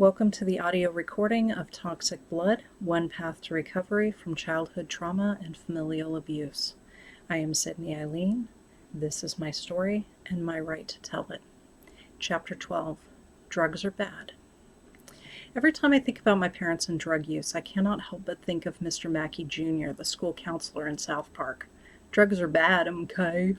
Welcome to the audio recording of Toxic Blood, One Path to Recovery from Childhood Trauma and Familial Abuse. I am Sydney Eileen. This is my story and my right to tell it. Chapter 12, Drugs Are Bad. Every time I think about my parents and drug use, I cannot help but think of Mr. Mackey Jr., the school counselor in South Park. Drugs are bad, okay?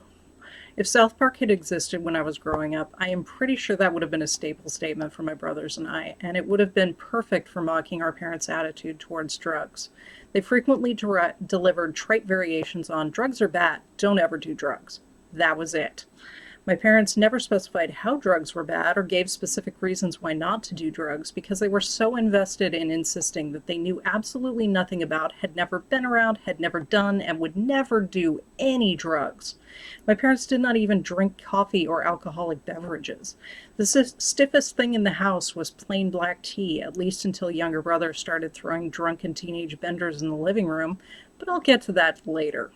If South Park had existed when I was growing up, I am pretty sure that would have been a staple statement for my brothers and I, and it would have been perfect for mocking our parents' attitude towards drugs. They frequently delivered trite variations on, drugs are bad, don't ever do drugs. That was it. My parents never specified how drugs were bad or gave specific reasons why not to do drugs because they were so invested in insisting that they knew absolutely nothing about, had never been around, had never done, and would never do any drugs. My parents did not even drink coffee or alcoholic beverages. The stiffest thing in the house was plain black tea, at least until younger brother started throwing drunken teenage benders in the living room, but I'll get to that later.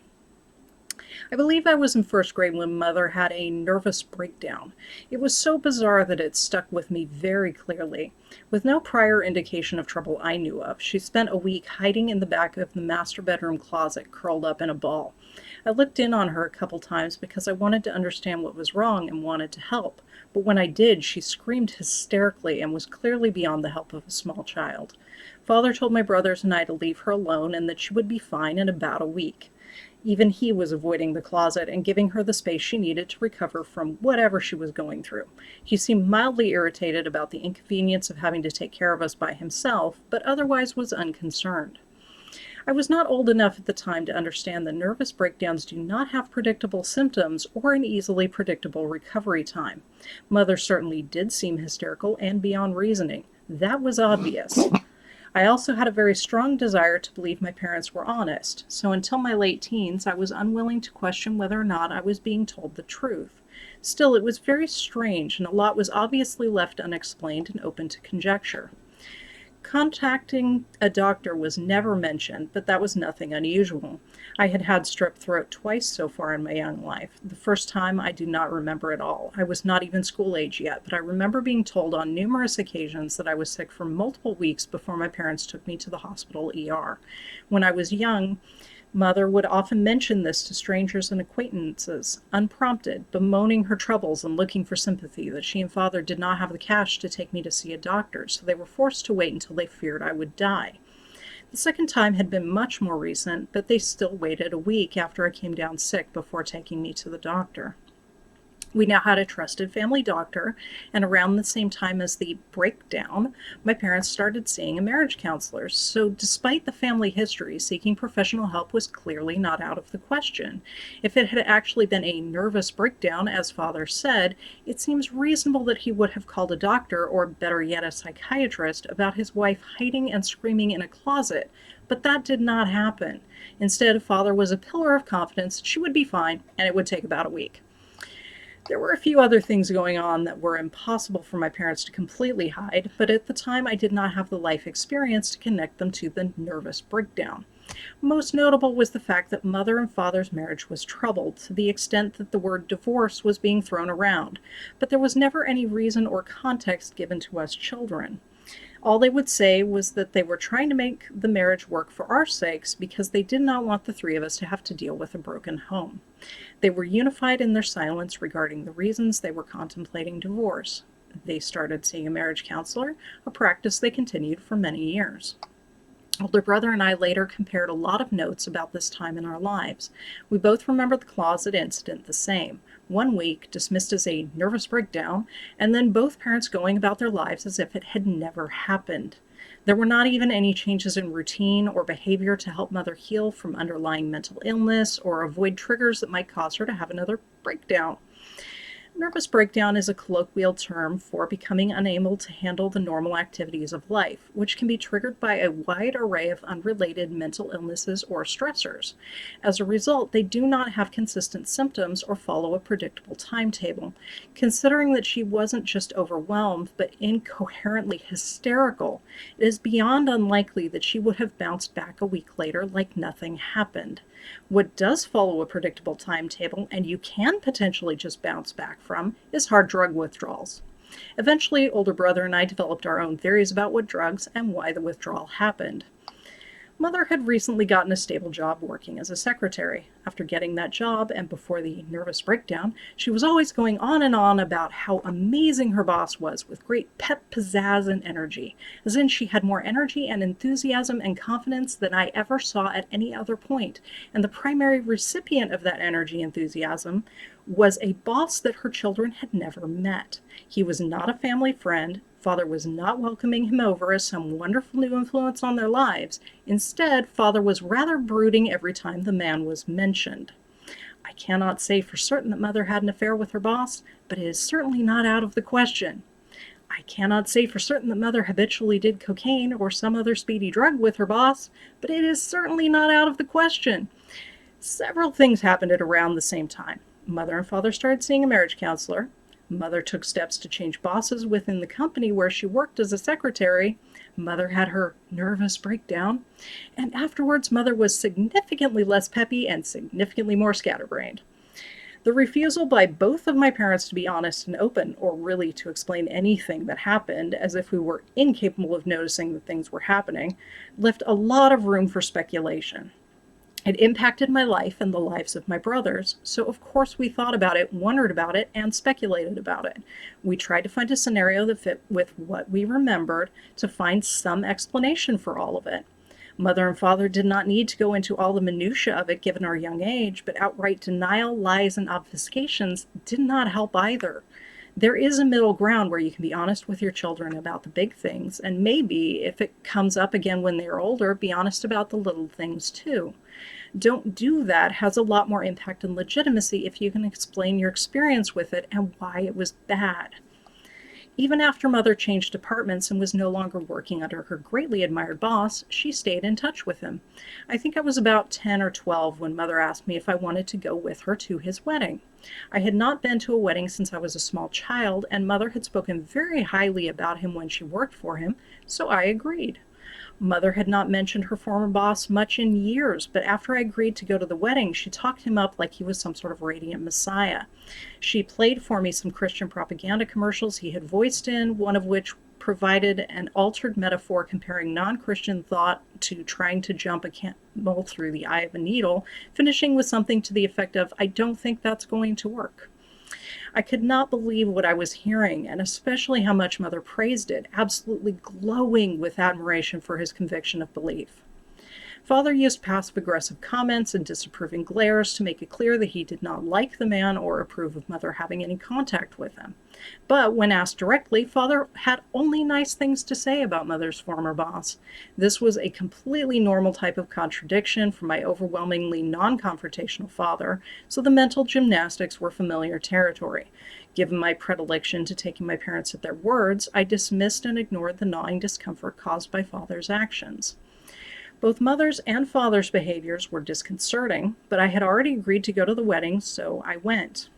I believe I was in first grade when Mother had a nervous breakdown. It was so bizarre that it stuck with me very clearly. With no prior indication of trouble I knew of, she spent a week hiding in the back of the master bedroom closet, curled up in a ball. I looked in on her a couple times because I wanted to understand what was wrong and wanted to help. But when I did, she screamed hysterically and was clearly beyond the help of a small child. Father told my brothers and I to leave her alone and that she would be fine in about a week. Even he was avoiding the closet and giving her the space she needed to recover from whatever she was going through. He seemed mildly irritated about the inconvenience of having to take care of us by himself, but otherwise was unconcerned. I was not old enough at the time to understand that nervous breakdowns do not have predictable symptoms or an easily predictable recovery time. Mother certainly did seem hysterical and beyond reasoning. That was obvious. I also had a very strong desire to believe my parents were honest, so until my late teens, I was unwilling to question whether or not I was being told the truth. Still, it was very strange, and a lot was obviously left unexplained and open to conjecture. Contacting a doctor was never mentioned, but that was nothing unusual. I had had strep throat twice so far in my young life. The first time I do not remember at all. I was not even school age yet, but I remember being told on numerous occasions that I was sick for multiple weeks before my parents took me to the hospital ER. When I was young, Mother would often mention this to strangers and acquaintances, unprompted, bemoaning her troubles and looking for sympathy, that she and Father did not have the cash to take me to see a doctor, so they were forced to wait until they feared I would die. The second time had been much more recent, but they still waited a week after I came down sick before taking me to the doctor. We now had a trusted family doctor, and around the same time as the breakdown, my parents started seeing a marriage counselor. So despite the family history, seeking professional help was clearly not out of the question. If it had actually been a nervous breakdown, as Father said, it seems reasonable that he would have called a doctor, or better yet, a psychiatrist, about his wife hiding and screaming in a closet. But that did not happen. Instead, Father was a pillar of confidence. She would be fine, and it would take about a week. There were a few other things going on that were impossible for my parents to completely hide, but at the time I did not have the life experience to connect them to the nervous breakdown. Most notable was the fact that Mother and Father's marriage was troubled to the extent that the word divorce was being thrown around, but there was never any reason or context given to us children. All they would say was that they were trying to make the marriage work for our sakes because they did not want the three of us to have to deal with a broken home. They were unified in their silence regarding the reasons they were contemplating divorce. They started seeing a marriage counselor, a practice they continued for many years. Older brother and I later compared a lot of notes about this time in our lives. We both remember the closet incident the same. 1 week dismissed as a nervous breakdown, and then both parents going about their lives as if it had never happened. There were not even any changes in routine or behavior to help Mother heal from underlying mental illness or avoid triggers that might cause her to have another breakdown. Nervous breakdown is a colloquial term for becoming unable to handle the normal activities of life, which can be triggered by a wide array of unrelated mental illnesses or stressors. As a result, they do not have consistent symptoms or follow a predictable timetable. Considering that she wasn't just overwhelmed, but incoherently hysterical, it is beyond unlikely that she would have bounced back a week later like nothing happened. What does follow a predictable timetable, and you can potentially just bounce back from, is hard drug withdrawals. Eventually, older brother and I developed our own theories about what drugs and why the withdrawal happened. Mother had recently gotten a stable job working as a secretary. After getting that job and before the nervous breakdown, she was always going on and on about how amazing her boss was with great pep, pizzazz, and energy, as in she had more energy and enthusiasm and confidence than I ever saw at any other point. And the primary recipient of that energy enthusiasm was a boss that her children had never met. He was not a family friend. Father was not welcoming him over as some wonderful new influence on their lives. Instead, Father was rather brooding every time the man was mentioned. I cannot say for certain that Mother had an affair with her boss, but it is certainly not out of the question. I cannot say for certain that Mother habitually did cocaine or some other speedy drug with her boss, but it is certainly not out of the question. Several things happened at around the same time. Mother and Father started seeing a marriage counselor. Mother took steps to change bosses within the company where she worked as a secretary. Mother had her nervous breakdown. And afterwards, Mother was significantly less peppy and significantly more scatterbrained. The refusal by both of my parents to be honest and open, or really to explain anything that happened, as if we were incapable of noticing that things were happening, left a lot of room for speculation. It impacted my life and the lives of my brothers, so of course we thought about it, wondered about it, and speculated about it. We tried to find a scenario that fit with what we remembered to find some explanation for all of it. Mother and Father did not need to go into all the minutiae of it given our young age, but outright denial, lies, and obfuscations did not help either. There is a middle ground where you can be honest with your children about the big things, and maybe, if it comes up again when they are older, be honest about the little things too. Don't do that has a lot more impact and legitimacy if you can explain your experience with it and why it was bad. Even after Mother changed departments and was no longer working under her greatly admired boss, she stayed in touch with him. I think I was about 10 or 12 when Mother asked me if I wanted to go with her to his wedding. I had not been to a wedding since I was a small child, and Mother had spoken very highly about him when she worked for him, so I agreed. Mother had not mentioned her former boss much in years, but after I agreed to go to the wedding, she talked him up like he was some sort of radiant messiah. She played for me some Christian propaganda commercials he had voiced in, one of which provided an altered metaphor comparing non-Christian thought to trying to jump a camel through the eye of a needle, finishing with something to the effect of, "I don't think that's going to work." I could not believe what I was hearing, and especially how much Mother praised it, absolutely glowing with admiration for his conviction of belief. Father used passive-aggressive comments and disapproving glares to make it clear that he did not like the man or approve of Mother having any contact with him. But when asked directly, Father had only nice things to say about Mother's former boss. This was a completely normal type of contradiction from my overwhelmingly non-confrontational father, so the mental gymnastics were familiar territory. Given my predilection to taking my parents at their words, I dismissed and ignored the gnawing discomfort caused by Father's actions. Both Mother's and Father's behaviors were disconcerting, but I had already agreed to go to the wedding, so I went.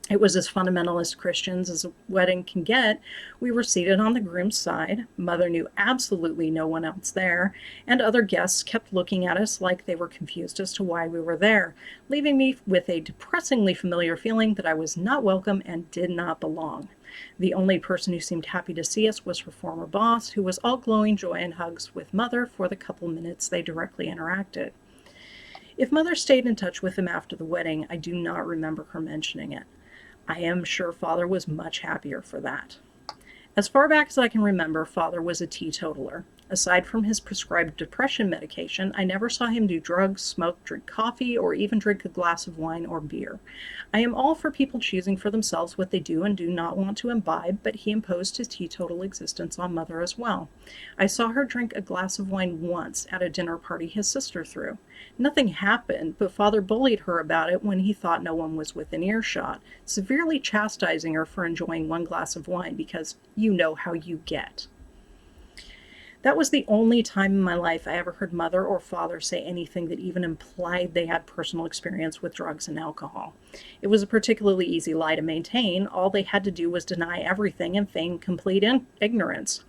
It was as fundamentalist Christians as a wedding can get. We were seated on the groom's side. Mother knew absolutely no one else there, and other guests kept looking at us like they were confused as to why we were there, leaving me with a depressingly familiar feeling that I was not welcome and did not belong. The only person who seemed happy to see us was her former boss, who was all glowing joy and hugs with Mother for the couple minutes they directly interacted. If Mother stayed in touch with him after the wedding, I do not remember her mentioning it. I am sure Father was much happier for that. As far back as I can remember, Father was a teetotaler. Aside from his prescribed depression medication, I never saw him do drugs, smoke, drink coffee, or even drink a glass of wine or beer. I am all for people choosing for themselves what they do and do not want to imbibe, but he imposed his teetotal existence on Mother as well. I saw her drink a glass of wine once at a dinner party his sister threw. Nothing happened, but Father bullied her about it when he thought no one was within earshot, severely chastising her for enjoying one glass of wine because you know how you get. That was the only time in my life I ever heard Mother or Father say anything that even implied they had personal experience with drugs and alcohol. It was a particularly easy lie to maintain. All they had to do was deny everything and feign complete ignorance.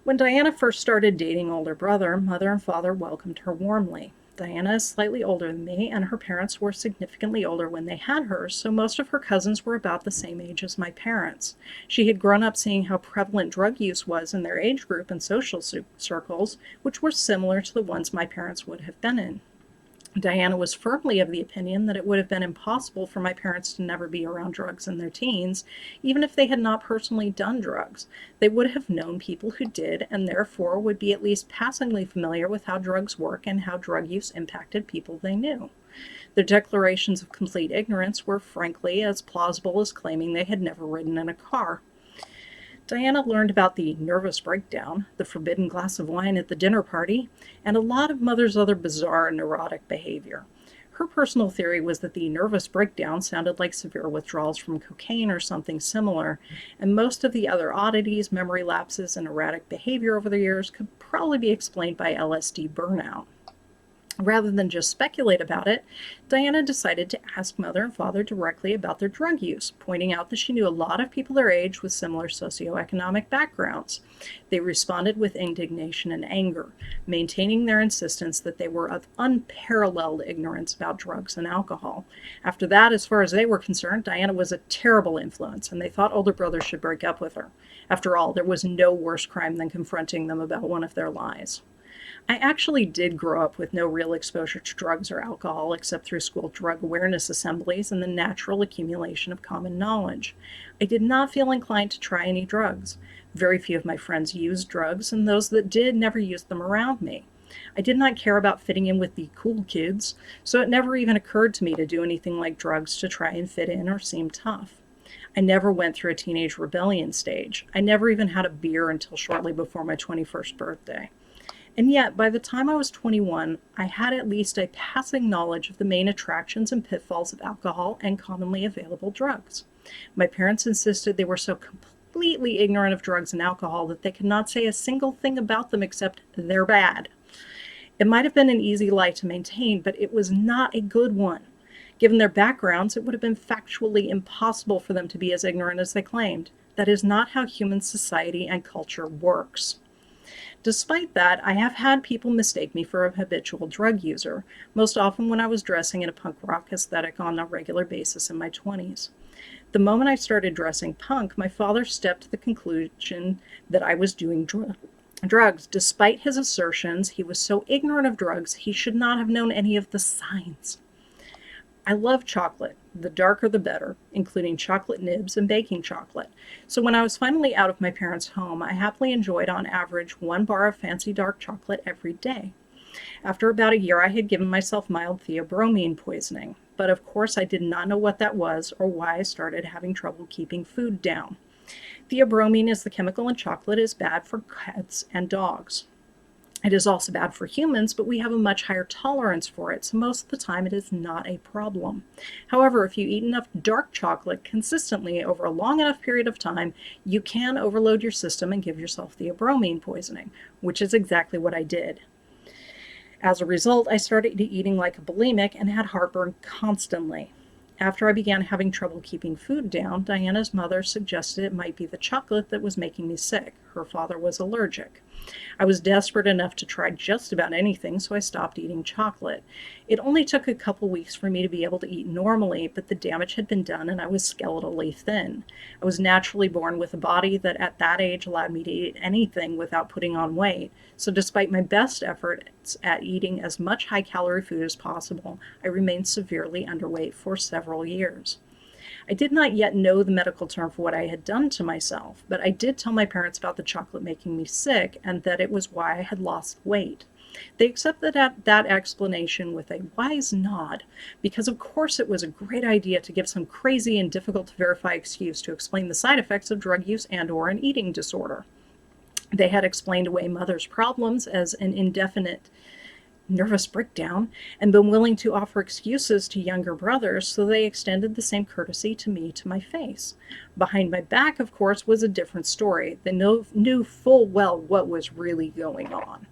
When Diana first started dating older brother, Mother and Father welcomed her warmly. Diana is slightly older than me, and her parents were significantly older when they had her, so most of her cousins were about the same age as my parents. She had grown up seeing how prevalent drug use was in their age group and social circles, which were similar to the ones my parents would have been in. Diana was firmly of the opinion that it would have been impossible for my parents to never be around drugs in their teens, even if they had not personally done drugs. They would have known people who did, and therefore would be at least passingly familiar with how drugs work and how drug use impacted people they knew. Their declarations of complete ignorance were frankly as plausible as claiming they had never ridden in a car. Diana learned about the nervous breakdown, the forbidden glass of wine at the dinner party, and a lot of Mother's other bizarre neurotic behavior. Her personal theory was that the nervous breakdown sounded like severe withdrawals from cocaine or something similar, and most of the other oddities, memory lapses, and erratic behavior over the years could probably be explained by LSD burnout. Rather than just speculate about it, Diana decided to ask Mother and Father directly about their drug use, pointing out that she knew a lot of people their age with similar socioeconomic backgrounds. They responded with indignation and anger, maintaining their insistence that they were of unparalleled ignorance about drugs and alcohol. After that, as far as they were concerned, Diana was a terrible influence, and they thought older brothers should break up with her. After all, there was no worse crime than confronting them about one of their lies. I actually did grow up with no real exposure to drugs or alcohol except through school drug awareness assemblies and the natural accumulation of common knowledge. I did not feel inclined to try any drugs. Very few of my friends used drugs, and those that did never used them around me. I did not care about fitting in with the cool kids, so it never even occurred to me to do anything like drugs to try and fit in or seem tough. I never went through a teenage rebellion stage. I never even had a beer until shortly before my 21st birthday. And yet, by the time I was 21, I had at least a passing knowledge of the main attractions and pitfalls of alcohol and commonly available drugs. My parents insisted they were so completely ignorant of drugs and alcohol that they could not say a single thing about them except they're bad. It might have been an easy lie to maintain, but it was not a good one. Given their backgrounds, it would have been factually impossible for them to be as ignorant as they claimed. That is not how human society and culture works. Despite that, I have had people mistake me for a habitual drug user, most often when I was dressing in a punk rock aesthetic on a regular basis in my 20s. The moment I started dressing punk, my father stepped to the conclusion that I was doing drugs. Despite his assertions, he was so ignorant of drugs, he should not have known any of the signs. I love chocolate, the darker the better, including chocolate nibs and baking chocolate. So when I was finally out of my parents' home, I happily enjoyed on average 1 bar of fancy dark chocolate every day. After about a year, I had given myself mild Theobromine poisoning, but of course I did not know what that was or why I started having trouble keeping food down. Theobromine is the chemical in chocolate is bad for cats and dogs. It is also bad for humans, but we have a much higher tolerance for it, so most of the time it is not a problem. However, if you eat enough dark chocolate consistently over a long enough period of time, you can overload your system and give yourself Theobromine poisoning, which is exactly what I did. As a result, I started eating like a bulimic and had heartburn constantly. After I began having trouble keeping food down, Diana's mother suggested it might be the chocolate that was making me sick. Her father was allergic. I was desperate enough to try just about anything, so I stopped eating chocolate. It only took a couple weeks for me to be able to eat normally, but the damage had been done and I was skeletally thin. I was naturally born with a body that at that age allowed me to eat anything without putting on weight, so despite my best efforts at eating as much high-calorie food as possible, I remained severely underweight for several years. I did not yet know the medical term for what I had done to myself, but I did tell my parents about the chocolate making me sick and that it was why I had lost weight. They accepted that explanation with a wise nod, because of course it was a great idea to give some crazy and difficult to verify excuse to explain the side effects of drug use and/or an eating disorder. They had explained away Mother's problems as an indefinite nervous breakdown and been willing to offer excuses to younger brothers, so they extended the same courtesy to me to my face. Behind my back, of course, was a different story. They knew full well what was really going on.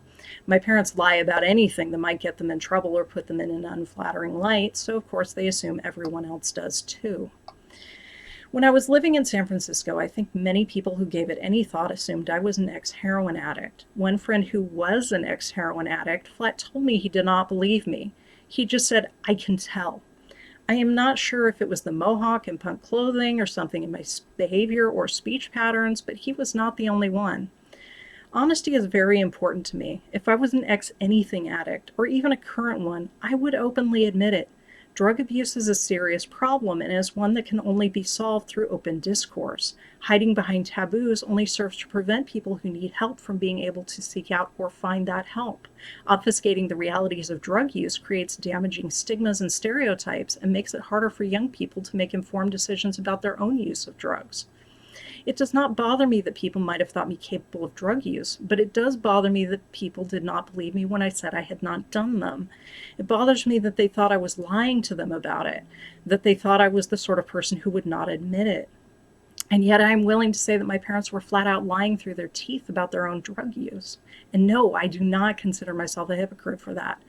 My parents lie about anything that might get them in trouble or put them in an unflattering light, so of course they assume everyone else does too. When I was living in San Francisco, I think many people who gave it any thought assumed I was an ex-heroin addict. One friend who was an ex-heroin addict flat told me he did not believe me. He just said, "I can tell." I am not sure if it was the mohawk and punk clothing or something in my behavior or speech patterns, but he was not the only one. Honesty is very important to me. If I was an ex-anything addict, or even a current one, I would openly admit it. Drug abuse is a serious problem and is one that can only be solved through open discourse. Hiding behind taboos only serves to prevent people who need help from being able to seek out or find that help. Obfuscating the realities of drug use creates damaging stigmas and stereotypes and makes it harder for young people to make informed decisions about their own use of drugs. It does not bother me that people might have thought me capable of drug use, but it does bother me that people did not believe me when I said I had not done them. It bothers me that they thought I was lying to them about it, that they thought I was the sort of person who would not admit it. And yet I'm willing to say that my parents were flat out lying through their teeth about their own drug use. And no, I do not consider myself a hypocrite for that.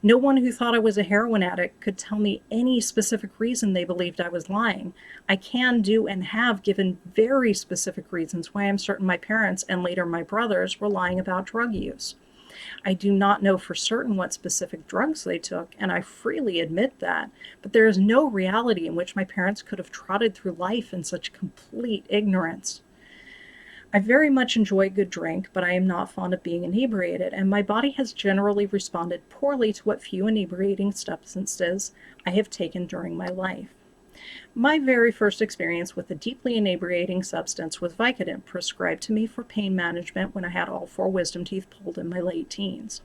No one who thought I was a heroin addict could tell me any specific reason they believed I was lying. I can do and have given very specific reasons why I'm certain my parents and later my brothers were lying about drug use. I do not know for certain what specific drugs they took, and I freely admit that, but there is no reality in which my parents could have trotted through life in such complete ignorance. I very much enjoy a good drink, but I am not fond of being inebriated, and my body has generally responded poorly to what few inebriating substances I have taken during my life. My very first experience with a deeply inebriating substance was Vicodin, prescribed to me for pain management when I had all 4 wisdom teeth pulled in my late teens.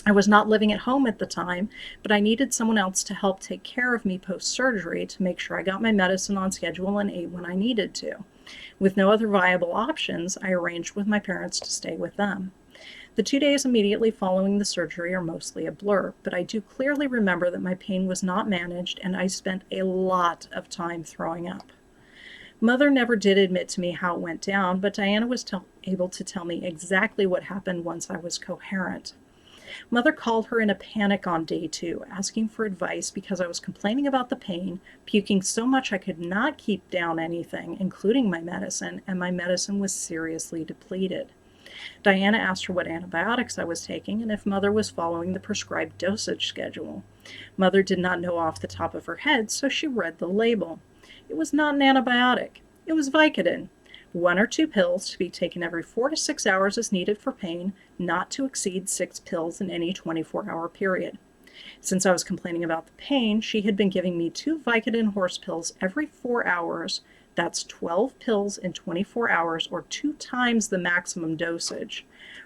I was not living at home at the time, but I needed someone else to help take care of me post-surgery to make sure I got my medicine on schedule and ate when I needed to. With no other viable options, I arranged with my parents to stay with them. The 2 days immediately following the surgery are mostly a blur, but I do clearly remember that my pain was not managed and I spent a lot of time throwing up. Mother never did admit to me how it went down, but Diana was able to tell me exactly what happened once I was coherent. Mother called her in a panic on day 2, asking for advice because I was complaining about the pain, puking so much I could not keep down anything, including my medicine, and my medicine was seriously depleted. Diana asked her what antibiotics I was taking and if Mother was following the prescribed dosage schedule. Mother did not know off the top of her head, so she read the label. It was not an antibiotic. It was Vicodin. 1 or 2 pills to be taken every 4 to 6 hours as needed for pain, not to exceed 6 pills in any 24-hour period. Since I was complaining about the pain, she had been giving me 2 Vicodin horse pills every 4 hours. That's 12 pills in 24 hours, or 2 times the maximum dosage,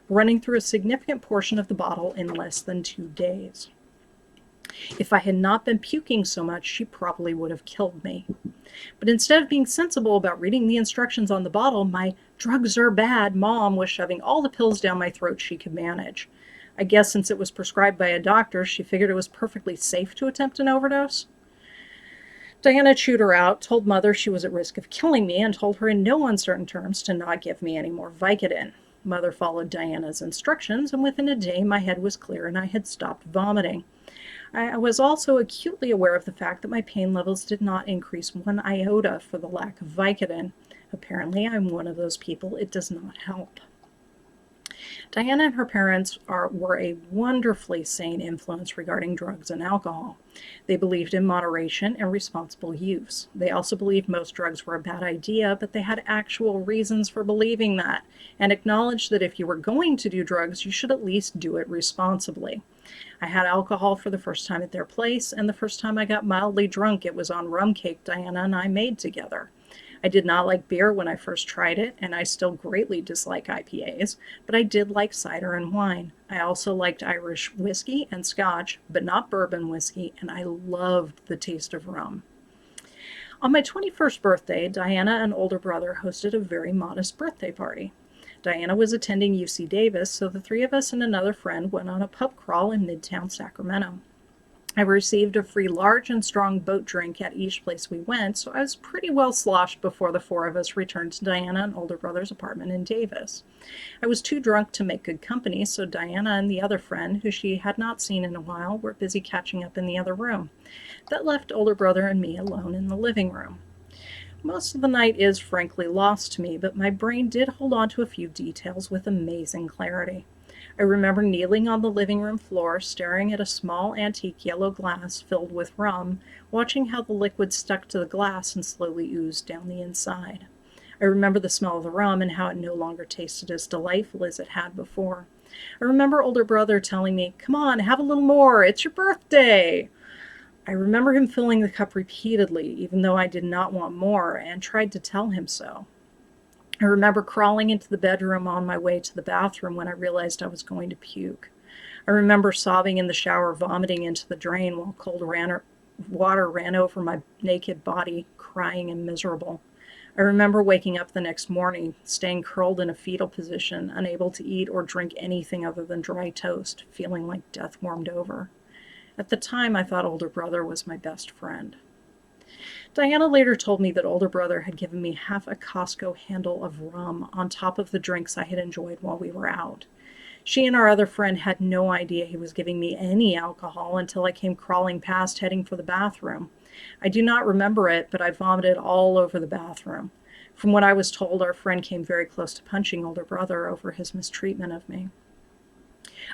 running through a significant portion of the bottle in less than 2 days. If I had not been puking so much, she probably would have killed me. But instead of being sensible about reading the instructions on the bottle, my drugs are bad mom was shoving all the pills down my throat she could manage. I guess since it was prescribed by a doctor, she figured it was perfectly safe to attempt an overdose. Diana chewed her out, told Mother she was at risk of killing me, and told her in no uncertain terms to not give me any more Vicodin. Mother followed Diana's instructions, and within a day my head was clear and I had stopped vomiting. I was also acutely aware of the fact that my pain levels did not increase 1 iota for the lack of Vicodin. Apparently, I'm one of those people it does not help. Diana and her parents were a wonderfully sane influence regarding drugs and alcohol. They believed in moderation and responsible use. They also believed most drugs were a bad idea, but they had actual reasons for believing that, and acknowledged that if you were going to do drugs, you should at least do it responsibly. I had alcohol for the first time at their place, and the first time I got mildly drunk, it was on rum cake Diana and I made together. I did not like beer when I first tried it, and I still greatly dislike IPAs, but I did like cider and wine. I also liked Irish whiskey and scotch, but not bourbon whiskey, and I loved the taste of rum. On my 21st birthday, Diana and older brother hosted a very modest birthday party. Diana was attending UC Davis, so the 3 of us and another friend went on a pub crawl in Midtown Sacramento. I received a free large and strong boat drink at each place we went, so I was pretty well sloshed before the 4 of us returned to Diana and older brother's apartment in Davis. I was too drunk to make good company, so Diana and the other friend, who she had not seen in a while, were busy catching up in the other room. That left older brother and me alone in the living room. Most of the night is frankly lost to me, but my brain did hold on to a few details with amazing clarity. I remember kneeling on the living room floor, staring at a small antique yellow glass filled with rum, watching how the liquid stuck to the glass and slowly oozed down the inside. I remember the smell of the rum and how it no longer tasted as delightful as it had before. I remember older brother telling me, "Come on, have a little more, it's your birthday." I remember him filling the cup repeatedly, even though I did not want more, and tried to tell him so. I remember crawling into the bedroom on my way to the bathroom when I realized I was going to puke. I remember sobbing in the shower, vomiting into the drain while water ran over my naked body, crying and miserable. I remember waking up the next morning, staying curled in a fetal position, unable to eat or drink anything other than dry toast, feeling like death warmed over. At the time, I thought older brother was my best friend. Diana later told me that older brother had given me half a Costco handle of rum on top of the drinks I had enjoyed while we were out. She and our other friend had no idea he was giving me any alcohol until I came crawling past heading for the bathroom. I do not remember it, but I vomited all over the bathroom. From what I was told, our friend came very close to punching older brother over his mistreatment of me.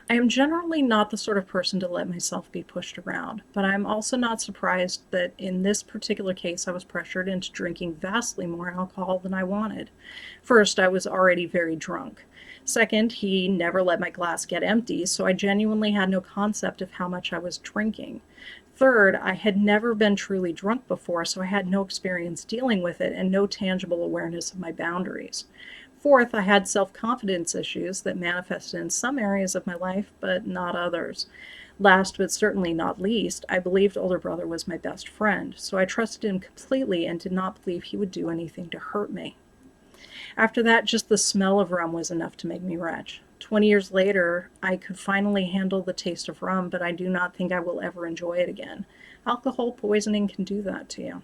I am generally not the sort of person to let myself be pushed around, but I am also not surprised that in this particular case I was pressured into drinking vastly more alcohol than I wanted. First, I was already very drunk. Second, he never let my glass get empty, so I genuinely had no concept of how much I was drinking. Third, I had never been truly drunk before, so I had no experience dealing with it and no tangible awareness of my boundaries. Fourth, I had self-confidence issues that manifested in some areas of my life, but not others. Last, but certainly not least, I believed older brother was my best friend, so I trusted him completely and did not believe he would do anything to hurt me. After that, just the smell of rum was enough to make me retch. 20 years later, I could finally handle the taste of rum, but I do not think I will ever enjoy it again. Alcohol poisoning can do that to you.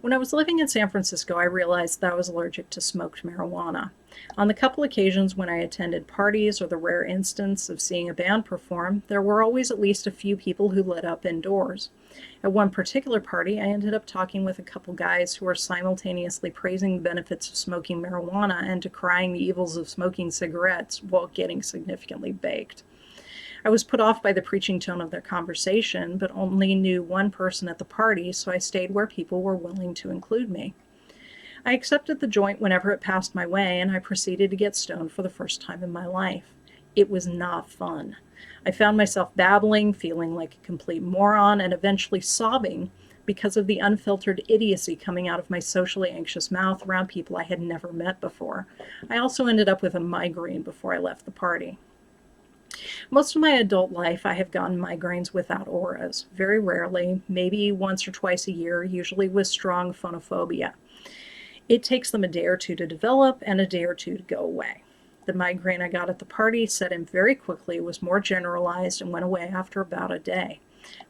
When I was living in San Francisco, I realized that I was allergic to smoked marijuana. On the couple occasions when I attended parties or the rare instance of seeing a band perform, there were always at least a few people who lit up indoors. At one particular party, I ended up talking with a couple guys who were simultaneously praising the benefits of smoking marijuana and decrying the evils of smoking cigarettes while getting significantly baked. I was put off by the preaching tone of their conversation, but only knew one person at the party, so I stayed where people were willing to include me. I accepted the joint whenever it passed my way, and I proceeded to get stoned for the first time in my life. It was not fun. I found myself babbling, feeling like a complete moron, and eventually sobbing because of the unfiltered idiocy coming out of my socially anxious mouth around people I had never met before. I also ended up with a migraine before I left the party. Most of my adult life, I have gotten migraines without auras. Very rarely, maybe once or twice a year, usually with strong phonophobia. It takes them a day or two to develop and a day or two to go away. The migraine I got at the party set in very quickly, was more generalized, and went away after about a day.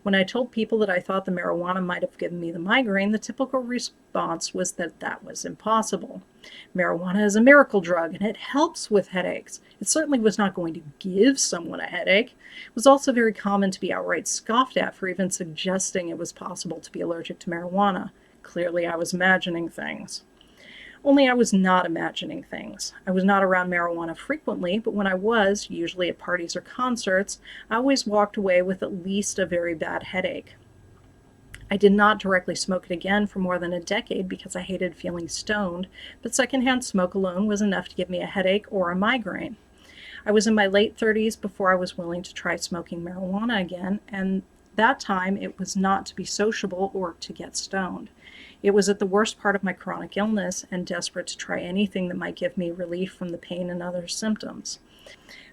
When I told people that I thought the marijuana might have given me the migraine, the typical response was that that was impossible. Marijuana is a miracle drug, and it helps with headaches. It certainly was not going to give someone a headache. It was also very common to be outright scoffed at for even suggesting it was possible to be allergic to marijuana. Clearly, I was imagining things. Only I was not imagining things. I was not around marijuana frequently, but when I was, usually at parties or concerts, I always walked away with at least a very bad headache. I did not directly smoke it again for more than a decade because I hated feeling stoned, but secondhand smoke alone was enough to give me a headache or a migraine. I was in my late 30s before I was willing to try smoking marijuana again, and that time it was not to be sociable or to get stoned. It was at the worst part of my chronic illness and desperate to try anything that might give me relief from the pain and other symptoms.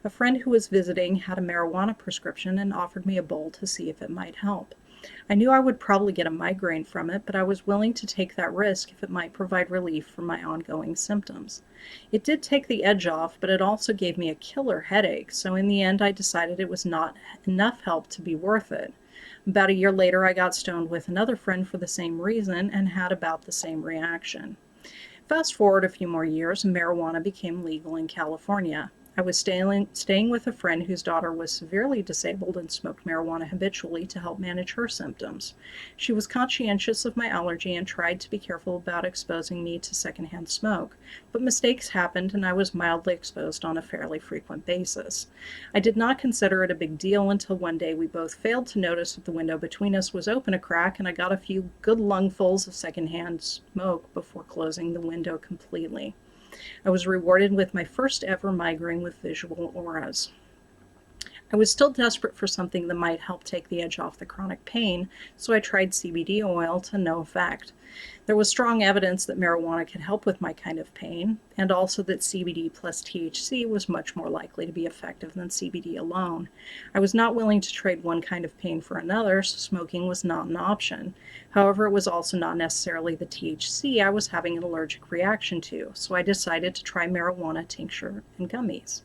A friend who was visiting had a marijuana prescription and offered me a bowl to see if it might help. I knew I would probably get a migraine from it, but I was willing to take that risk if it might provide relief from my ongoing symptoms. It did take the edge off, but it also gave me a killer headache, so in the end I decided it was not enough help to be worth it. About a year later, I got stoned with another friend for the same reason and had about the same reaction. Fast forward a few more years, and marijuana became legal in California. I was staying with a friend whose daughter was severely disabled and smoked marijuana habitually to help manage her symptoms. She was conscientious of my allergy and tried to be careful about exposing me to secondhand smoke, but mistakes happened and I was mildly exposed on a fairly frequent basis. I did not consider it a big deal until one day we both failed to notice that the window between us was open a crack and I got a few good lungfuls of secondhand smoke before closing the window completely. I was rewarded with my first ever migraine with visual auras. I was still desperate for something that might help take the edge off the chronic pain, so I tried CBD oil to no effect. There was strong evidence that marijuana could help with my kind of pain, and also that CBD plus THC was much more likely to be effective than CBD alone. I was not willing to trade one kind of pain for another, so smoking was not an option. However, it was also not necessarily the THC I was having an allergic reaction to, so I decided to try marijuana tincture and gummies.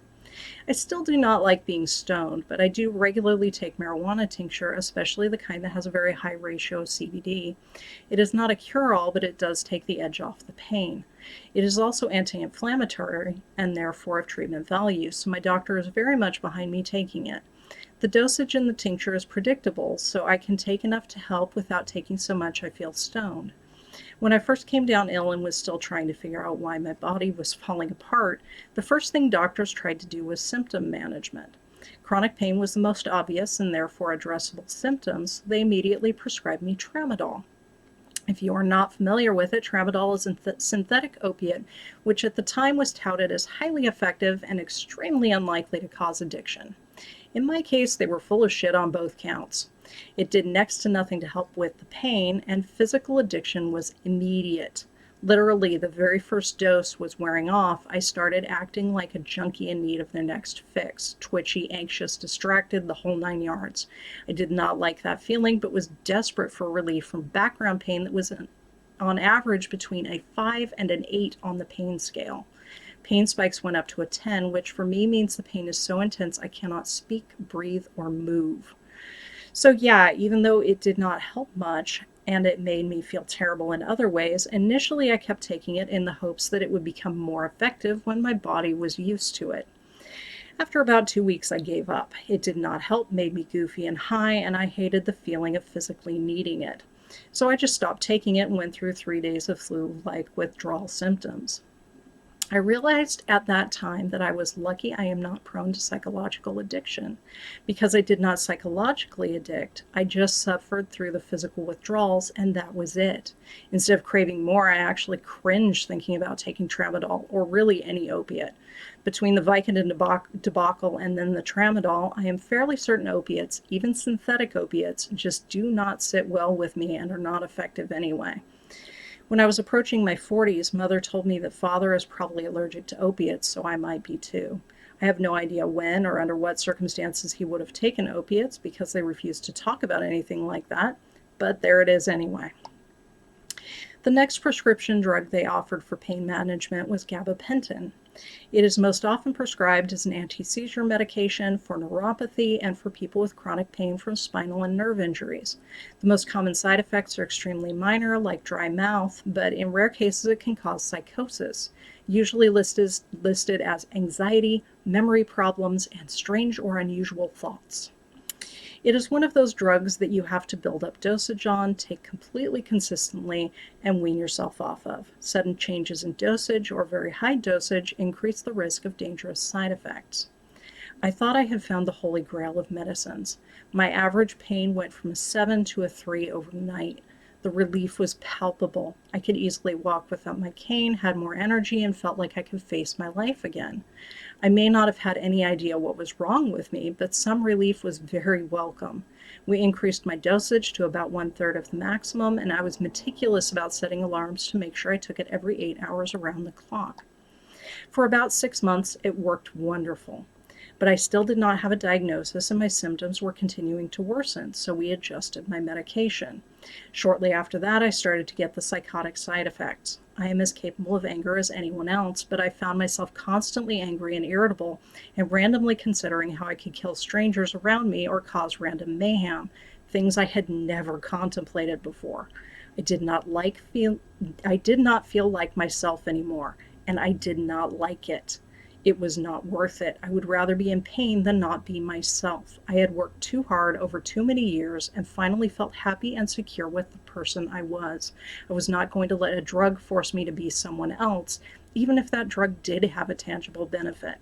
I still do not like being stoned, but I do regularly take marijuana tincture, especially the kind that has a very high ratio of CBD. It is not a cure-all, but it does take the edge off the pain. It is also anti-inflammatory and therefore of treatment value, so my doctor is very much behind me taking it. The dosage in the tincture is predictable, so I can take enough to help without taking so much I feel stoned. When I first came down ill and was still trying to figure out why my body was falling apart, the first thing doctors tried to do was symptom management. Chronic pain was the most obvious and therefore addressable symptoms. They immediately prescribed me Tramadol. If you are not familiar with it, Tramadol is a synthetic opiate, which at the time was touted as highly effective and extremely unlikely to cause addiction. In my case, they were full of shit on both counts. It did next to nothing to help with the pain, and physical addiction was immediate. Literally, the very first dose was wearing off. I started acting like a junkie in need of their next fix. Twitchy, anxious, distracted, the whole 9 yards. I did not like that feeling, but was desperate for relief from background pain that was on average between a 5 and an 8 on the pain scale. Pain spikes went up to a 10, which for me means the pain is so intense I cannot speak, breathe, or move. So yeah, even though it did not help much and it made me feel terrible in other ways, initially I kept taking it in the hopes that it would become more effective when my body was used to it. After about 2 weeks, I gave up. It did not help, made me goofy and high, and I hated the feeling of physically needing it. So I just stopped taking it and went through 3 days of flu-like withdrawal symptoms. I realized at that time that I was lucky I am not prone to psychological addiction. Because I did not psychologically addict, I just suffered through the physical withdrawals, and that was it. Instead of craving more, I actually cringed thinking about taking Tramadol, or really any opiate. Between the Vicodin debacle and then the Tramadol, I am fairly certain opiates, even synthetic opiates, just do not sit well with me and are not effective anyway. When I was approaching my 40s, Mother told me that Father is probably allergic to opiates, so I might be too. I have no idea when or under what circumstances he would have taken opiates because they refused to talk about anything like that, but there it is anyway. The next prescription drug they offered for pain management was Gabapentin. It is most often prescribed as an anti-seizure medication for neuropathy and for people with chronic pain from spinal and nerve injuries. The most common side effects are extremely minor, like dry mouth, but in rare cases it can cause psychosis, usually listed as anxiety, memory problems, and strange or unusual thoughts. It is one of those drugs that you have to build up dosage on, take completely consistently, and wean yourself off of. Sudden changes in dosage or very high dosage increase the risk of dangerous side effects. I thought I had found the holy grail of medicines. My average pain went from a 7 to a 3 overnight. The relief was palpable. I could easily walk without my cane, had more energy, and felt like I could face my life again. I may not have had any idea what was wrong with me, but some relief was very welcome. We increased my dosage to about 1/3 of the maximum, and I was meticulous about setting alarms to make sure I took it every 8 hours around the clock. For about 6 months, it worked wonderful. But I still did not have a diagnosis and my symptoms were continuing to worsen, so we adjusted my medication. Shortly after that, I started to get the psychotic side effects. I am as capable of anger as anyone else, but I found myself constantly angry and irritable and randomly considering how I could kill strangers around me or cause random mayhem, things I had never contemplated before. I did not feel like myself anymore, and I did not like it. It was not worth it. I would rather be in pain than not be myself. I had worked too hard over too many years and finally felt happy and secure with the person I was. I was not going to let a drug force me to be someone else, even if that drug did have a tangible benefit.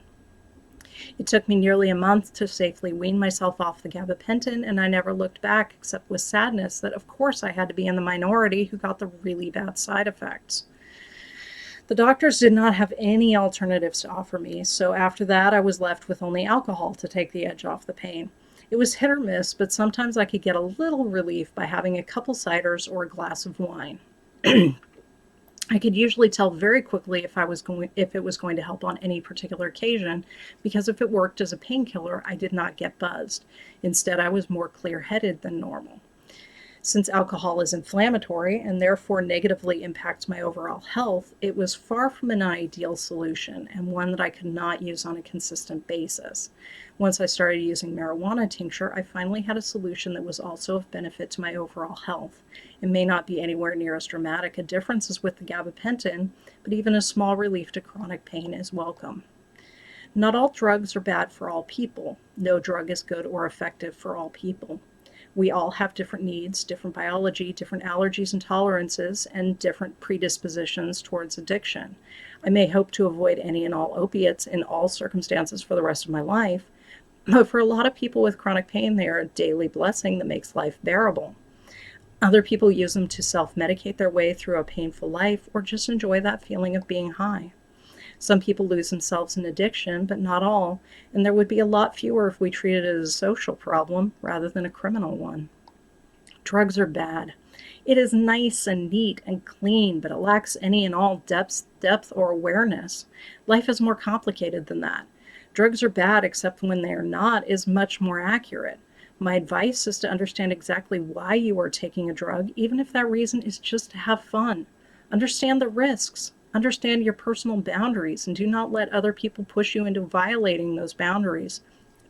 It took me nearly a month to safely wean myself off the gabapentin, and I never looked back except with sadness that of course I had to be in the minority who got the really bad side effects. The doctors did not have any alternatives to offer me, so after that I was left with only alcohol to take the edge off the pain. It was hit or miss, but sometimes I could get a little relief by having a couple ciders or a glass of wine. I could usually tell very quickly if it was going to help on any particular occasion, because if it worked as a painkiller, I did not get buzzed. Instead, I was more clear-headed than normal. Since alcohol is inflammatory and therefore negatively impacts my overall health, it was far from an ideal solution and one that I could not use on a consistent basis. Once I started using marijuana tincture, I finally had a solution that was also of benefit to my overall health. It may not be anywhere near as dramatic a difference as with the gabapentin, but even a small relief to chronic pain is welcome. Not all drugs are bad for all people. No drug is good or effective for all people. We all have different needs, different biology, different allergies and tolerances, and different predispositions towards addiction. I may hope to avoid any and all opiates in all circumstances for the rest of my life, but for a lot of people with chronic pain, they are a daily blessing that makes life bearable. Other people use them to self-medicate their way through a painful life or just enjoy that feeling of being high. Some people lose themselves in addiction, but not all, and there would be a lot fewer if we treated it as a social problem rather than a criminal one. Drugs are bad. It is nice and neat and clean, but it lacks any and all depth or awareness. Life is more complicated than that. Drugs are bad, except when they are not, is much more accurate. My advice is to understand exactly why you are taking a drug, even if that reason is just to have fun. Understand the risks. Understand your personal boundaries and do not let other people push you into violating those boundaries.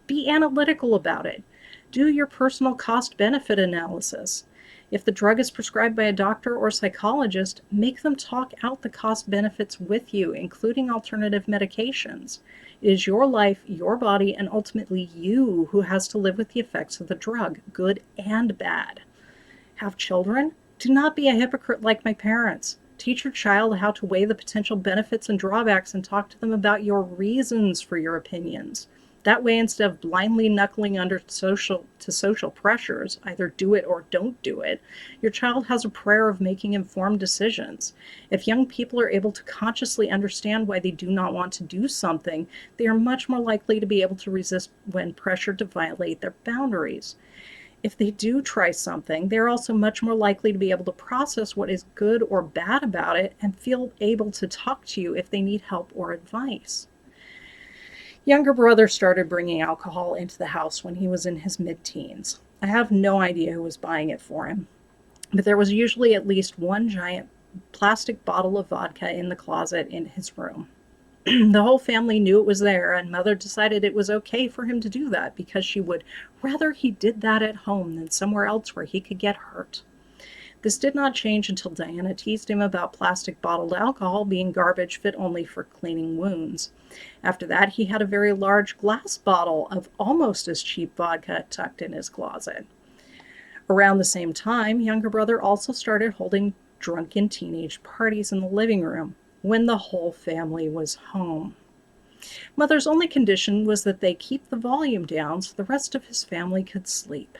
Be analytical about it. Do your personal cost-benefit analysis. If the drug is prescribed by a doctor or psychologist, make them talk out the cost benefits with you, including alternative medications. It is your life, your body, and ultimately you who has to live with the effects of the drug, good and bad. Have children? Do not be a hypocrite like my parents. Teach your child how to weigh the potential benefits and drawbacks and talk to them about your reasons for your opinions. That way, instead of blindly knuckling under social pressures, either do it or don't do it, your child has a prayer of making informed decisions. If young people are able to consciously understand why they do not want to do something, they are much more likely to be able to resist when pressured to violate their boundaries. If they do try something, they're also much more likely to be able to process what is good or bad about it and feel able to talk to you if they need help or advice. Younger brother started bringing alcohol into the house when he was in his mid-teens. I have no idea who was buying it for him, but there was usually at least one giant plastic bottle of vodka in the closet in his room. The whole family knew it was there, and Mother decided it was okay for him to do that because she would rather he did that at home than somewhere else where he could get hurt. This did not change until Diana teased him about plastic bottled alcohol being garbage fit only for cleaning wounds. After that, he had a very large glass bottle of almost as cheap vodka tucked in his closet. Around the same time, younger brother also started holding drunken teenage parties in the living room when the whole family was home. Mother's only condition was that they keep the volume down so the rest of his family could sleep.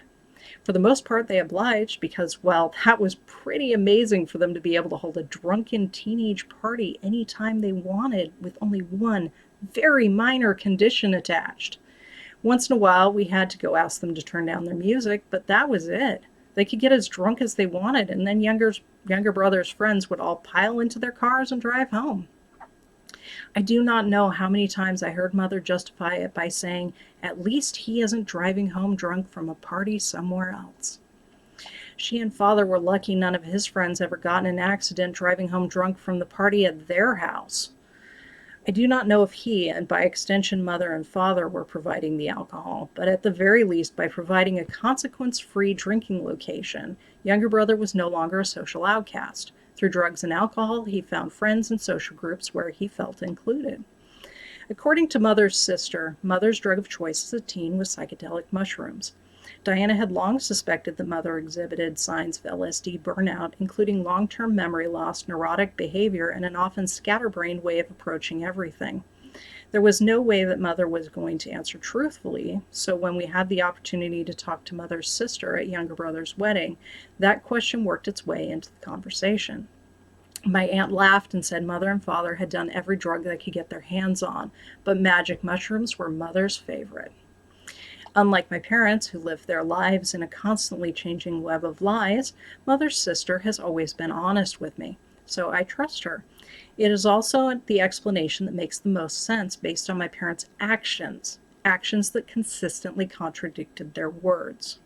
For the most part, they obliged because, well, that was pretty amazing for them to be able to hold a drunken teenage party anytime they wanted with only one very minor condition attached. Once in a while, we had to go ask them to turn down their music, but that was it. They could get as drunk as they wanted, and then younger brother's friends would all pile into their cars and drive home. I do not know how many times I heard Mother justify it by saying, at least he isn't driving home drunk from a party somewhere else. She and Father were lucky none of his friends ever got in an accident driving home drunk from the party at their house. I do not know if he, and by extension Mother and Father, were providing the alcohol, but at the very least, by providing a consequence-free drinking location, younger brother was no longer a social outcast. Through drugs and alcohol, he found friends and social groups where he felt included. According to Mother's sister, Mother's drug of choice as a teen was psychedelic mushrooms. Diana had long suspected that Mother exhibited signs of LSD burnout, including long-term memory loss, neurotic behavior, and an often scatterbrained way of approaching everything. There was no way that Mother was going to answer truthfully, so when we had the opportunity to talk to Mother's sister at younger brother's wedding, that question worked its way into the conversation. My aunt laughed and said Mother and Father had done every drug they could get their hands on, but magic mushrooms were Mother's favorite. Unlike my parents, who lived their lives in a constantly changing web of lies, Mother's sister has always been honest with me, so I trust her. It is also the explanation that makes the most sense based on my parents' actions that consistently contradicted their words.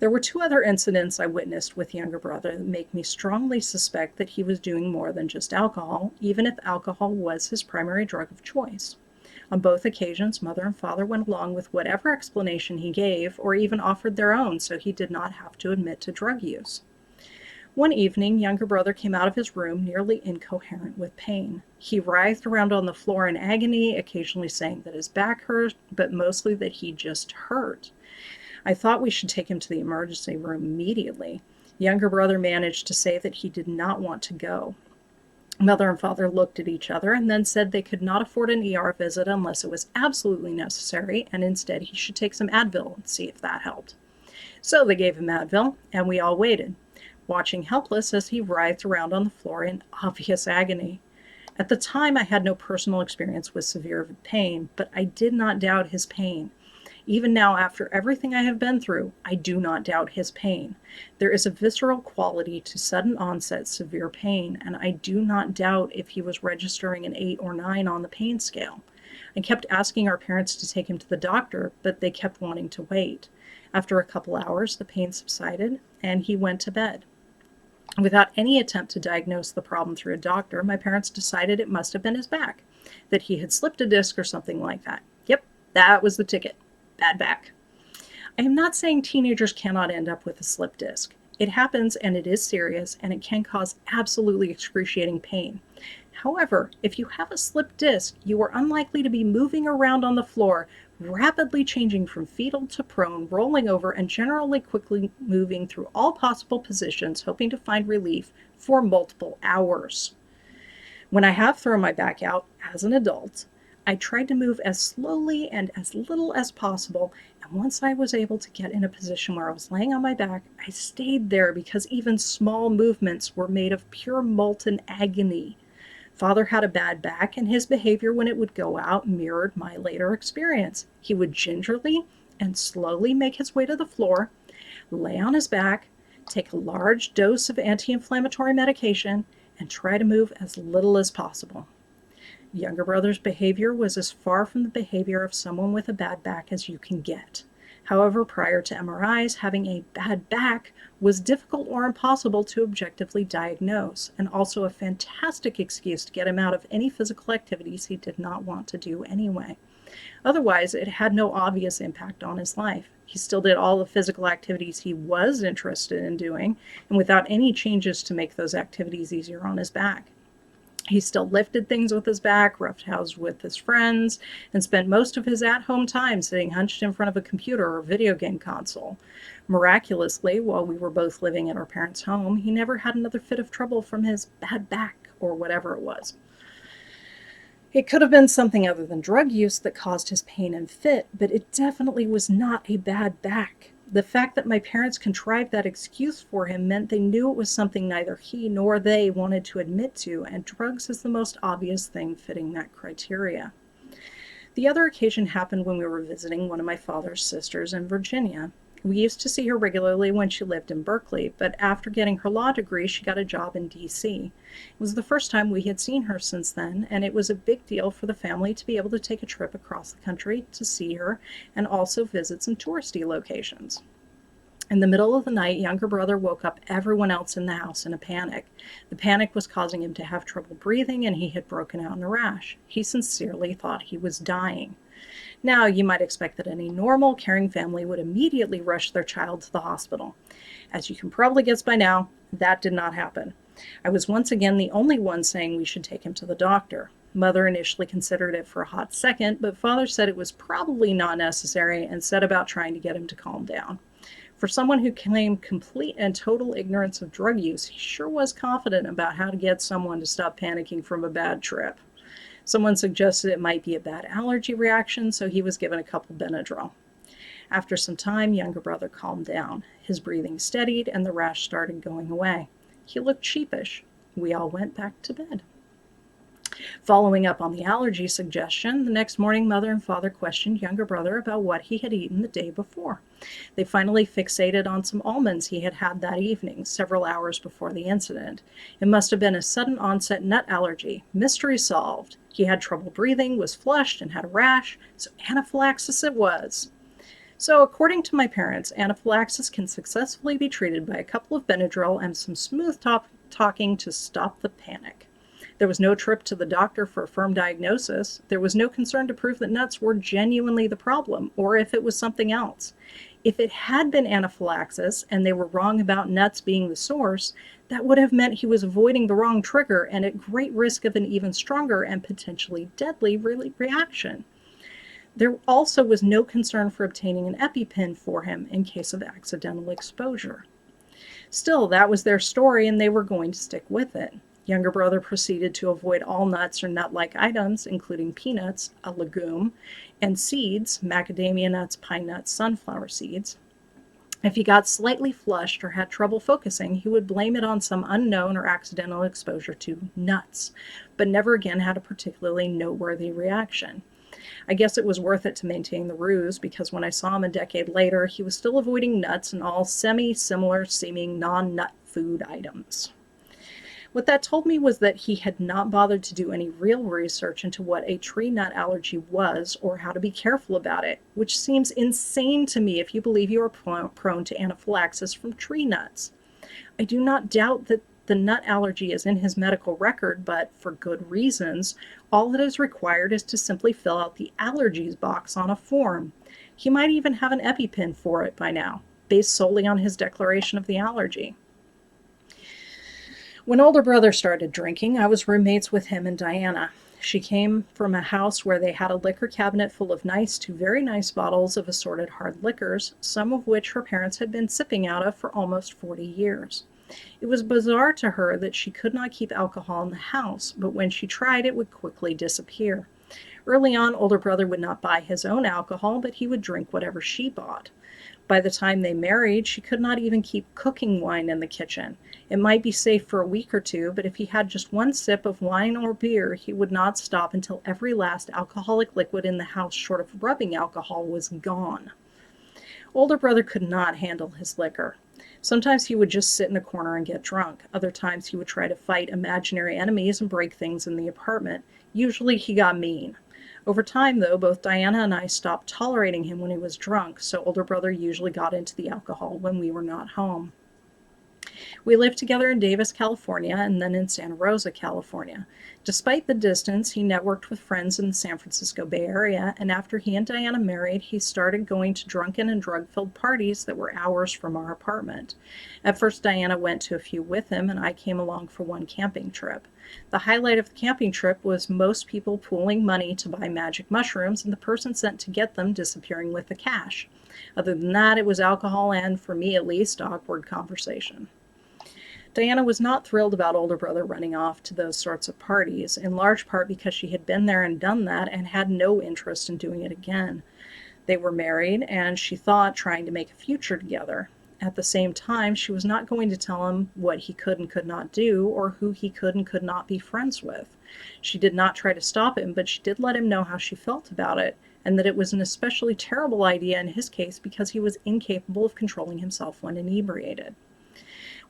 There were 2 other incidents I witnessed with younger brother that make me strongly suspect that he was doing more than just alcohol, even if alcohol was his primary drug of choice. On both occasions, Mother and Father went along with whatever explanation he gave, or even offered their own, so he did not have to admit to drug use. One evening, younger brother came out of his room nearly incoherent with pain. He writhed around on the floor in agony, occasionally saying that his back hurt, but mostly that he just hurt. I thought we should take him to the emergency room immediately. Younger brother managed to say that he did not want to go. Mother and Father looked at each other and then said they could not afford an ER visit unless it was absolutely necessary, and instead he should take some Advil and see if that helped. So they gave him Advil, and we all waited, watching helpless as he writhed around on the floor in obvious agony. At the time, I had no personal experience with severe pain, but I did not doubt his pain. Even now, after everything I have been through, I do not doubt his pain. There is a visceral quality to sudden onset severe pain, and I do not doubt if he was registering an 8 or 9 on the pain scale. I kept asking our parents to take him to the doctor, but they kept wanting to wait. After a couple hours, the pain subsided, and he went to bed. Without any attempt to diagnose the problem through a doctor, my parents decided it must have been his back, that he had slipped a disc or something like that. Yep, that was the ticket. Bad back. I am not saying teenagers cannot end up with a slip disc. It happens, and it is serious, and it can cause absolutely excruciating pain. However, if you have a slip disc, you are unlikely to be moving around on the floor, rapidly changing from fetal to prone, rolling over, and generally quickly moving through all possible positions, hoping to find relief for multiple hours. When I have thrown my back out as an adult, I tried to move as slowly and as little as possible, and once I was able to get in a position where I was laying on my back, I stayed there because even small movements were made of pure molten agony. Father had a bad back, and his behavior when it would go out mirrored my later experience. He would gingerly and slowly make his way to the floor, lay on his back, take a large dose of anti-inflammatory medication, and try to move as little as possible. Younger brother's behavior was as far from the behavior of someone with a bad back as you can get. However, prior to MRIs, having a bad back was difficult or impossible to objectively diagnose, and also a fantastic excuse to get him out of any physical activities he did not want to do anyway. Otherwise, it had no obvious impact on his life. He still did all the physical activities he was interested in doing, and without any changes to make those activities easier on his back. He still lifted things with his back, roughhoused with his friends, and spent most of his at-home time sitting hunched in front of a computer or video game console. Miraculously, while we were both living at our parents' home, he never had another fit of trouble from his bad back or whatever it was. It could have been something other than drug use that caused his pain and fit, but it definitely was not a bad back. The fact that my parents contrived that excuse for him meant they knew it was something neither he nor they wanted to admit to, and drugs is the most obvious thing fitting that criteria. The other occasion happened when we were visiting one of my father's sisters in Virginia. We used to see her regularly when she lived in Berkeley, but after getting her law degree, she got a job in D.C. It was the first time we had seen her since then, and it was a big deal for the family to be able to take a trip across the country to see her and also visit some touristy locations. In the middle of the night, younger brother woke up everyone else in the house in a panic. The panic was causing him to have trouble breathing, and he had broken out in a rash. He sincerely thought he was dying. Now, you might expect that any normal, caring family would immediately rush their child to the hospital. As you can probably guess by now, that did not happen. I was once again the only one saying we should take him to the doctor. Mother initially considered it for a hot second, but Father said it was probably not necessary and set about trying to get him to calm down. For someone who claimed complete and total ignorance of drug use, he sure was confident about how to get someone to stop panicking from a bad trip. Someone suggested it might be a bad allergy reaction, so he was given a couple Benadryl. After some time, younger brother calmed down. His breathing steadied, and the rash started going away. He looked sheepish. We all went back to bed. Following up on the allergy suggestion, the next morning Mother and Father questioned younger brother about what he had eaten the day before. They finally fixated on some almonds he had had that evening, several hours before the incident. It must have been a sudden onset nut allergy. Mystery solved. He had trouble breathing, was flushed, and had a rash, so anaphylaxis it was. So, according to my parents, anaphylaxis can successfully be treated by a couple of Benadryl and some smooth talking to stop the panic. There was no trip to the doctor for a firm diagnosis. There was no concern to prove that nuts were genuinely the problem, or if it was something else. If it had been anaphylaxis and they were wrong about nuts being the source, that would have meant he was avoiding the wrong trigger and at great risk of an even stronger and potentially deadly reaction. There also was no concern for obtaining an EpiPen for him in case of accidental exposure. Still, that was their story and they were going to stick with it. Younger brother proceeded to avoid all nuts or nut-like items, including peanuts, a legume, and seeds, macadamia nuts, pine nuts, sunflower seeds. If he got slightly flushed or had trouble focusing, he would blame it on some unknown or accidental exposure to nuts, but never again had a particularly noteworthy reaction. I guess it was worth it to maintain the ruse, because when I saw him a decade later, he was still avoiding nuts and all semi-similar seeming non-nut food items. What that told me was that he had not bothered to do any real research into what a tree nut allergy was or how to be careful about it, which seems insane to me if you believe you are prone to anaphylaxis from tree nuts. I do not doubt that the nut allergy is in his medical record, but for good reasons, all that is required is to simply fill out the allergies box on a form. He might even have an EpiPen for it by now, based solely on his declaration of the allergy. When older brother started drinking, I was roommates with him and Diana. She came from a house where they had a liquor cabinet full of nice to very nice bottles of assorted hard liquors, some of which her parents had been sipping out of for almost 40 years. It was bizarre to her that she could not keep alcohol in the house, but when she tried, it would quickly disappear. Early on, older brother would not buy his own alcohol, but he would drink whatever she bought. By the time they married, she could not even keep cooking wine in the kitchen. It might be safe for a week or two, but if he had just one sip of wine or beer, he would not stop until every last alcoholic liquid in the house short of rubbing alcohol was gone. Older brother could not handle his liquor. Sometimes he would just sit in a corner and get drunk. Other times he would try to fight imaginary enemies and break things in the apartment. Usually he got mean. Over time, though, both Diana and I stopped tolerating him when he was drunk, so older brother usually got into the alcohol when we were not home. We lived together in Davis, California, and then in Santa Rosa, California. Despite the distance, he networked with friends in the San Francisco Bay Area, and after he and Diana married, he started going to drunken and drug-filled parties that were hours from our apartment. At first, Diana went to a few with him, and I came along for one camping trip. The highlight of the camping trip was most people pooling money to buy magic mushrooms and the person sent to get them disappearing with the cash. Other than that, it was alcohol and, for me at least, awkward conversation. Diana was not thrilled about older brother running off to those sorts of parties, in large part because she had been there and done that and had no interest in doing it again. They were married, and she thought trying to make a future together. At the same time, she was not going to tell him what he could and could not do, or who he could and could not be friends with. She did not try to stop him, but she did let him know how she felt about it, and that it was an especially terrible idea in his case because he was incapable of controlling himself when inebriated.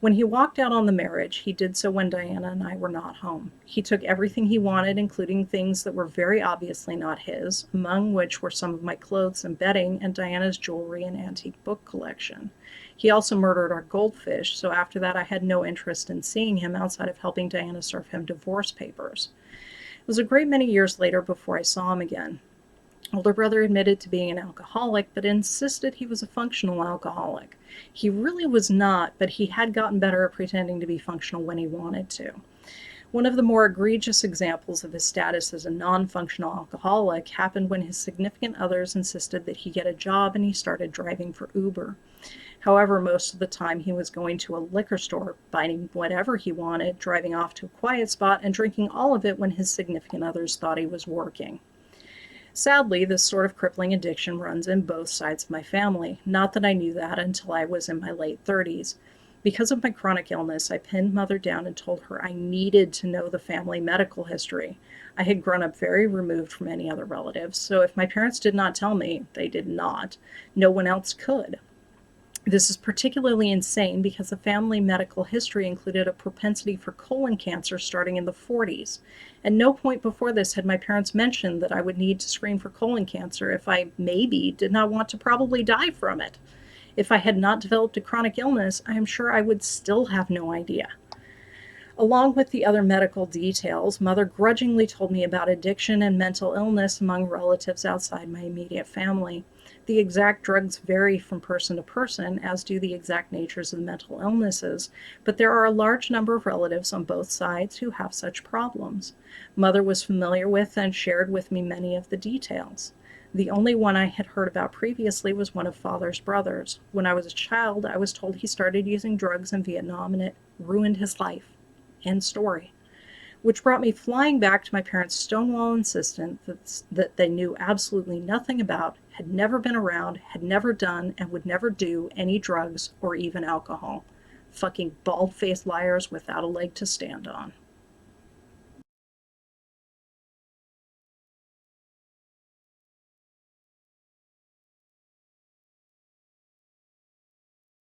When he walked out on the marriage, he did so when Diana and I were not home. He took everything he wanted, including things that were very obviously not his, among which were some of my clothes and bedding and Diana's jewelry and antique book collection. He also murdered our goldfish, so after that I had no interest in seeing him outside of helping Diana serve him divorce papers. It was a great many years later before I saw him again. Older brother admitted to being an alcoholic, but insisted he was a functional alcoholic. He really was not, but he had gotten better at pretending to be functional when he wanted to. One of the more egregious examples of his status as a non-functional alcoholic happened when his significant others insisted that he get a job and he started driving for Uber. However, most of the time he was going to a liquor store, buying whatever he wanted, driving off to a quiet spot, and drinking all of it when his significant others thought he was working. Sadly, this sort of crippling addiction runs in both sides of my family. Not that I knew that until I was in my late 30s. Because of my chronic illness, I pinned Mother down and told her I needed to know the family medical history. I had grown up very removed from any other relatives, so if my parents did not tell me, they did not, no one else could. This is particularly insane because the family medical history included a propensity for colon cancer starting in the 40s. At no point before this had my parents mentioned that I would need to screen for colon cancer if I maybe did not want to probably die from it. If I had not developed a chronic illness, I am sure I would still have no idea. Along with the other medical details, Mother grudgingly told me about addiction and mental illness among relatives outside my immediate family. The exact drugs vary from person to person, as do the exact natures of the mental illnesses, but there are a large number of relatives on both sides who have such problems. Mother was familiar with and shared with me many of the details. The only one I had heard about previously was one of Father's brothers. When I was a child, I was told he started using drugs in Vietnam and it ruined his life. End story. Which brought me flying back to my parents' stonewall insistence that they knew absolutely nothing about, had never been around, had never done, and would never do any drugs or even alcohol. Fucking bald-faced liars without a leg to stand on.